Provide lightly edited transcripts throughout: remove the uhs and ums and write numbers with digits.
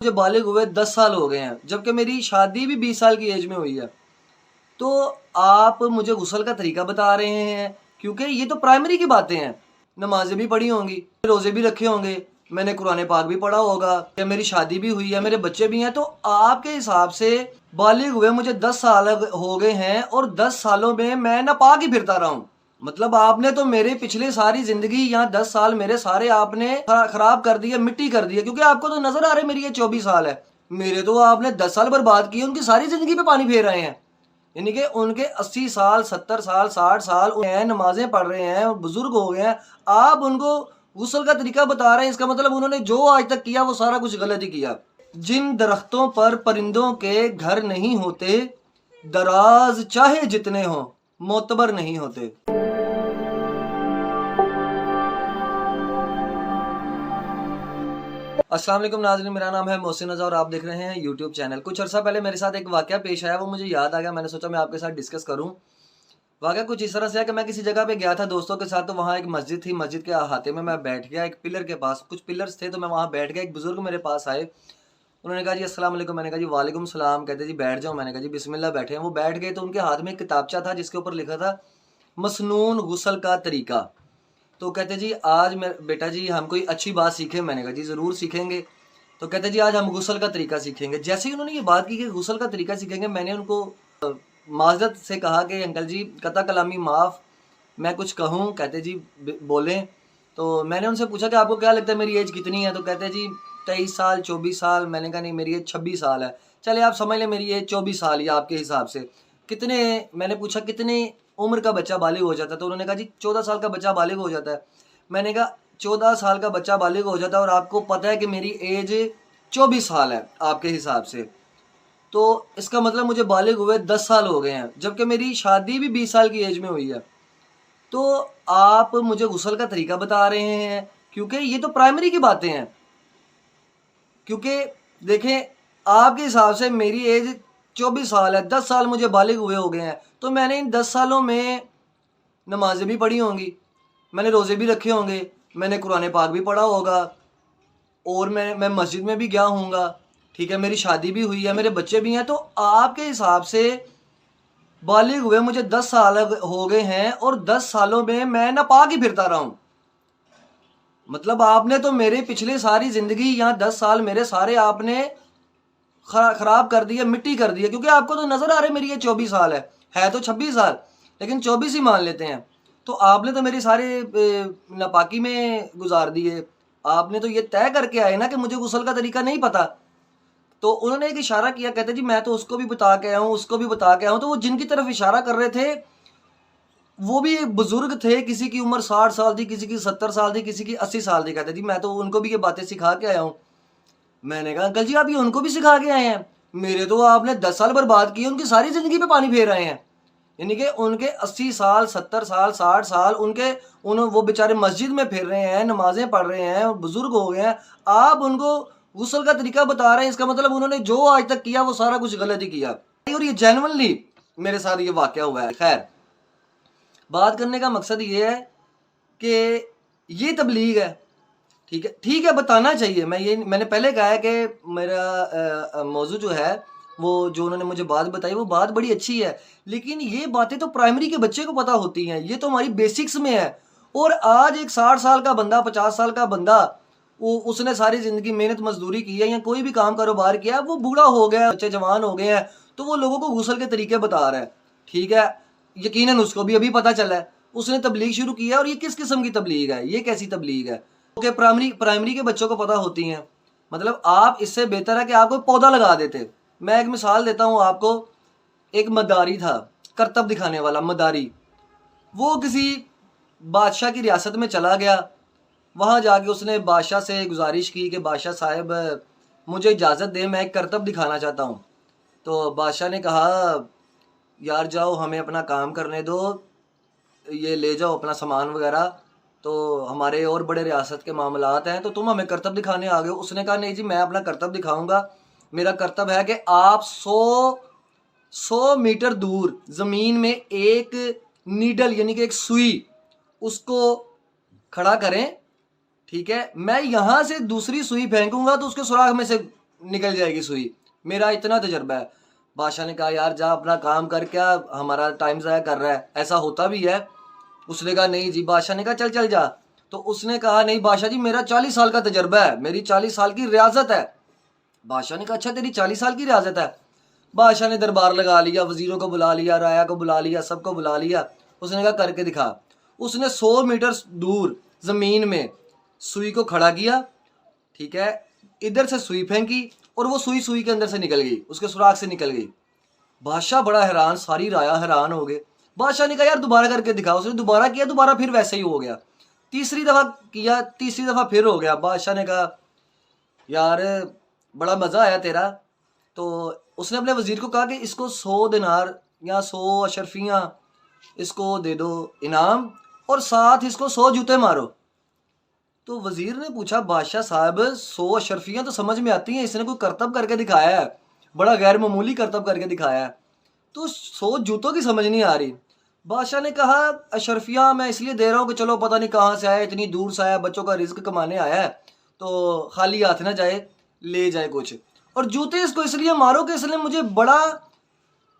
मुझे बालिग हुए 10 साल हो गए हैं, जबकि मेरी शादी भी 20 साल की एज में हुई है। तो आप मुझे गुस्ल का तरीका बता रहे हैं, क्योंकि ये तो प्राइमरी की बातें हैं। नमाज़ें भी पढ़ी होंगी, रोज़े भी रखे होंगे, मैंने कुरान पाक भी पढ़ा होगा, या मेरी शादी भी हुई है, मेरे बच्चे भी हैं। तो आपके हिसाब से बालिग हुए मुझे 10 साल हो गए हैं और 10 सालों में मैं नापाक ही फिरता रहा हूँ। मतलब आपने तो मेरे पिछले सारी जिंदगी, यहाँ 10 साल मेरे सारे आपने खराब कर दिए, मिट्टी कर दिए, क्योंकि आपको तो नजर आ रहे मेरी ये 24 साल है। मेरे तो आपने 10 साल बर्बाद किए, उनकी सारी जिंदगी पे पानी फेर रहे हैं। यानी कि उनके 80 साल 70 साल 60 साल हैं, नमाजें पढ़ रहे हैं, बुजुर्ग हो गए हैं, आप उनको गुस्ल का तरीका बता रहे हैं। इसका मतलब उन्होंने जो आज तक किया वो सारा कुछ गलत ही किया। जिन दरख्तों पर परिंदों के घर नहीं होते, दराज चाहे जितने हों मोतबर नहीं होते। अस्सलाम वालेकुम नाज़रीन, मेरा नाम है मोहसिन रज़ा और आप देख रहे हैं यूट्यूब चैनल। कुछ अर्सा पहले मेरे साथ एक वाक़या पेश आया, वो मुझे याद आ गया, मैंने सोचा मैं आपके साथ डिस्कस करूं। वाक़या कुछ इस तरह से है कि मैं किसी जगह पे गया था दोस्तों के साथ, तो वहाँ एक मस्जिद थी, मस्जिद के अहाते में मैं बैठ गया एक पिलर के पास, कुछ पिलर्स थे तो मैं वहाँ बैठ गया। एक बुज़ुर्ग मेरे पास आए, उन्होंने कहा जी अस्सलाम वालेकुम, मैंने कहा जी वालेकुम सलाम। कहते जी बैठ जाओ, मैंने कहा जी बिस्मिल्लाह बैठे हैं। वो बैठ गए तो उनके हाथ में एक किताबचा था जिसके ऊपर लिखा था मसनून गुस्ल का तरीका। तो कहते जी आज बेटा जी हम कोई अच्छी बात सीखें। मैंने कहा जी ज़रूर सीखेंगे। तो कहते जी आज हम गुस्ल का तरीका सीखेंगे। जैसे ही उन्होंने ये बात की कि गुस्ल का तरीका सीखेंगे, मैंने उनको माजरत से कहा कि अंकल जी कता कलामी माफ़, मैं कुछ कहूँ। कहते जी बोलें। तो मैंने उनसे पूछा कि आपको क्या लगता है मेरी एज कितनी है? तो कहते जी 23 साल 24 साल। मैंने कहा नहीं मेरी एज 26 साल है। चले आप समझ लें मेरी एज 24 साल या आपके हिसाब से कितने। मैंने पूछा कितने उम्र का बच्चा बालिग हो जाता है? तो उन्होंने कहा जी 14 साल का बच्चा बालिग हो जाता है। मैंने कहा 14 साल का बच्चा बालिग हो जाता है और आपको पता है कि मेरी एज 24 साल है आपके हिसाब से, तो इसका मतलब मुझे बालिग हुए 10 साल हो गए हैं, जबकि मेरी शादी भी 20 साल की एज में हुई है। तो आप मुझे गुस्ल का तरीका बता रहे हैं, क्योंकि ये तो प्राइमरी की बातें हैं। क्योंकि देखें आपके हिसाब से मेरी एज 24 साल है, 10 साल मुझे बालिग हुए हो गए हैं, तो मैंने इन 10 सालों में नमाज़ें भी पढ़ी होंगी, मैंने रोज़े भी रखे होंगे, मैंने कुरान पाक भी पढ़ा होगा, और मैं मस्जिद में भी गया हूँगा, ठीक है, मेरी शादी भी हुई है, मेरे बच्चे भी हैं। तो आपके हिसाब से बालिग हुए मुझे 10 साल हो गए हैं और 10 सालों में मैं नापाक ही फिरता रहा हूँ। मतलब आपने तो मेरे पिछले सारी ज़िंदगी, यहाँ 10 साल मेरे सारे आपने खराब कर दिया, मिट्टी कर दिया, क्योंकि आपको तो नज़र आ रहा है मेरी ये 24 साल है तो 26 साल, लेकिन 24 ही मान लेते हैं। तो आपने तो मेरी सारे नापाकी में गुजार दिए। आपने तो ये तय करके आए ना कि मुझे गुस्ल का तरीका नहीं पता। तो उन्होंने एक इशारा किया, कहते जी मैं तो उसको भी बता के आया हूँ, उसको भी बता के आया हूँ। तो वो जिनकी तरफ इशारा कर रहे थे वो भी एक बुजुर्ग थे, किसी की उम्र 60 साल थी, किसी की 70 साल थी, किसी की 80 साल थी। कहते जी मैं तो उनको भी ये बातें सिखा के आया हूँ। मैंने कहा अंकल जी आप ये उनको भी सिखा के आए हैं? मेरे तो आपने 10 साल बर्बाद किए, उनकी सारी जिंदगी पे पानी फेर रहे हैं। यानी कि उनके 80 साल 70 साल 60 साल वो बेचारे मस्जिद में फिर रहे हैं, नमाजें पढ़ रहे हैं, बुजुर्ग हो गए हैं, आप उनको गुस्ल का तरीका बता रहे हैं। इसका मतलब उन्होंने जो आज तक किया वो सारा कुछ गलत ही किया। और ये जेन्युइनली मेरे साथ ये वाकया हुआ है। खैर, बात करने का मकसद ये है कि ये तबलीग है, ठीक है, बताना चाहिए। मैंने पहले कहा है कि मेरा मौजू जो है, वो जो उन्होंने मुझे बात बताई वो बात बड़ी अच्छी है, लेकिन ये बातें तो प्राइमरी के बच्चे को पता होती हैं, ये तो हमारी बेसिक्स में है। और आज एक 60 साल का बंदा, 50 साल का बंदा, उसने सारी ज़िंदगी मेहनत मजदूरी की है या कोई भी काम कारोबार किया, वो बूढ़ा हो गया, बच्चे जवान हो गए हैं, तो वो लोगों को गुस्ल के तरीके बता रहा है। ठीक है, यकीनन उसको भी अभी पता चला है, उसने तबलीग शुरू की है। और ये किस किस्म की तबलीग है, ये कैसी तबलीग है? ओके, प्राइमरी के बच्चों को पता होती हैं। मतलब आप इससे बेहतर है कि आप कोई पौधा लगा देते। मैं एक मिसाल देता हूँ आपको। एक मदारी था, करतब दिखाने वाला मदारी, वो किसी बादशाह की रियासत में चला गया। वहाँ जाके उसने बादशाह से गुजारिश की कि बादशाह साहब मुझे इजाज़त दें, मैं एक करतब दिखाना चाहता हूँ। तो बादशाह ने कहा यार जाओ, हमें अपना काम करने दो, ये ले जाओ अपना सामान वगैरह, तो हमारे और बड़े रियासत के मामलात हैं, तो तुम हमें करतब दिखाने आ गए हो। उसने कहा नहीं जी मैं अपना करतब दिखाऊंगा। मेरा करतब है कि आप 100 मीटर दूर ज़मीन में एक नीडल यानी कि एक सुई उसको खड़ा करें, ठीक है, मैं यहाँ से दूसरी सुई फेंकूंगा तो उसके सुराख में से निकल जाएगी सुई, मेरा इतना तजर्बा है। बादशाह ने कहा यार जा अपना काम कर, क्या हमारा टाइम ज़ाया कर रहा है, ऐसा होता भी है। उसने कहा नहीं जी। बादशाह ने कहा चल चल जा। तो उसने कहा नहीं बादशाह जी मेरा 40 साल का तजर्बा है, मेरी 40 साल की रियाजत है। बादशाह ने कहा अच्छा तेरी 40 साल की रियाजत है। बादशाह ने दरबार लगा लिया, वजीरों को बुला लिया, राया को बुला लिया, सबको बुला लिया। उसने कहा करके दिखा। उसने 100 मीटर दूर ज़मीन में सुई को खड़ा किया, ठीक है, इधर से सुई फेंकी और वो सुई के अंदर से निकल गई, उसके सुराख से निकल गई। बादशाह बड़ा हैरान, सारी राया हैरान हो गए। बादशाह ने कहा यार दोबारा करके दिखा। उसने दोबारा किया, दोबारा फिर वैसे ही हो गया। तीसरी दफ़ा किया, तीसरी दफ़ा फिर हो गया। बादशाह ने कहा यार बड़ा मज़ा आया तेरा। तो उसने अपने वज़ीर को कहा कि इसको 100 दिनार या 100 अशरफियाँ इसको दे दो इनाम, और साथ इसको 100 जूते मारो। तो वज़ीर ने पूछा बादशाह साहब 100 अशरफियाँ तो समझ में आती हैं, इसने कोई करतब करके दिखाया है, बड़ा गैर मामूली करतब करके दिखाया है, तो 100 जूतों की समझ नहीं आ रही। बादशाह ने कहा अशरफियाँ मैं इसलिए दे रहा हूँ कि चलो पता नहीं कहाँ से आया, इतनी दूर से आया, बच्चों का रिज्क कमाने आया है, तो खाली हाथ ना जाए, ले जाए कुछ। और जूते इसको इसलिए मारो कि इसने मुझे बड़ा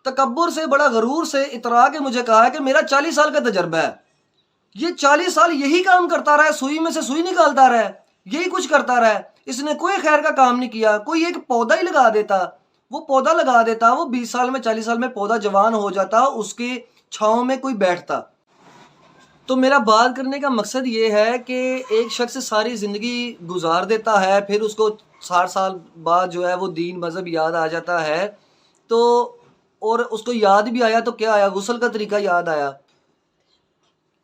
तकब्बुर से, बड़ा गरूर से इतरा के मुझे कहा है कि मेरा 40 साल का तजर्बा है, ये 40 साल यही काम करता रहा है, सुई में से सुई निकालता रहा है, यही कुछ करता रहा है, इसने कोई खैर का काम नहीं किया। कोई एक पौधा ही लगा देता, वो पौधा लगा देता, वो 20 साल में 40 साल में पौधा जवान हो जाता, उसके छाँव में कोई बैठता। तो मेरा बात करने का मकसद ये है कि एक शख्स सारी ज़िंदगी गुजार देता है, फिर उसको 60 साल बाद जो है वो दीन मज़हब याद आ जाता है, तो और उसको याद भी आया तो क्या आया, गुस्ल का तरीका याद आया।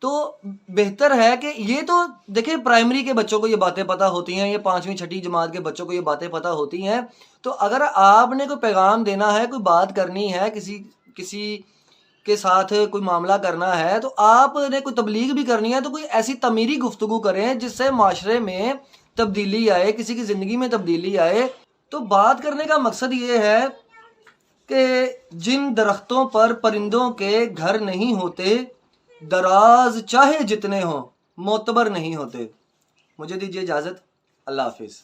तो बेहतर है कि ये तो देखिए प्राइमरी के बच्चों को ये बातें पता होती हैं, ये 5वीं 6ठी जमात के बच्चों को ये बातें पता होती हैं। तो अगर आपने कोई पैगाम देना है, कोई बात करनी है, किसी के साथ कोई मामला करना है, तो आपने कोई तबलीग भी करनी है, तो कोई ऐसी तमीरी गुफ्तगू करें जिससे माशरे में तब्दीली आए, किसी की ज़िंदगी में तब्दीली आए। तो बात करने का मकसद ये है कि जिन दरख्तों पर परिंदों के घर नहीं होते, दराज चाहे जितने हों मोतबर नहीं होते। मुझे दीजिए इजाज़त। अल्लाह हाफिज़।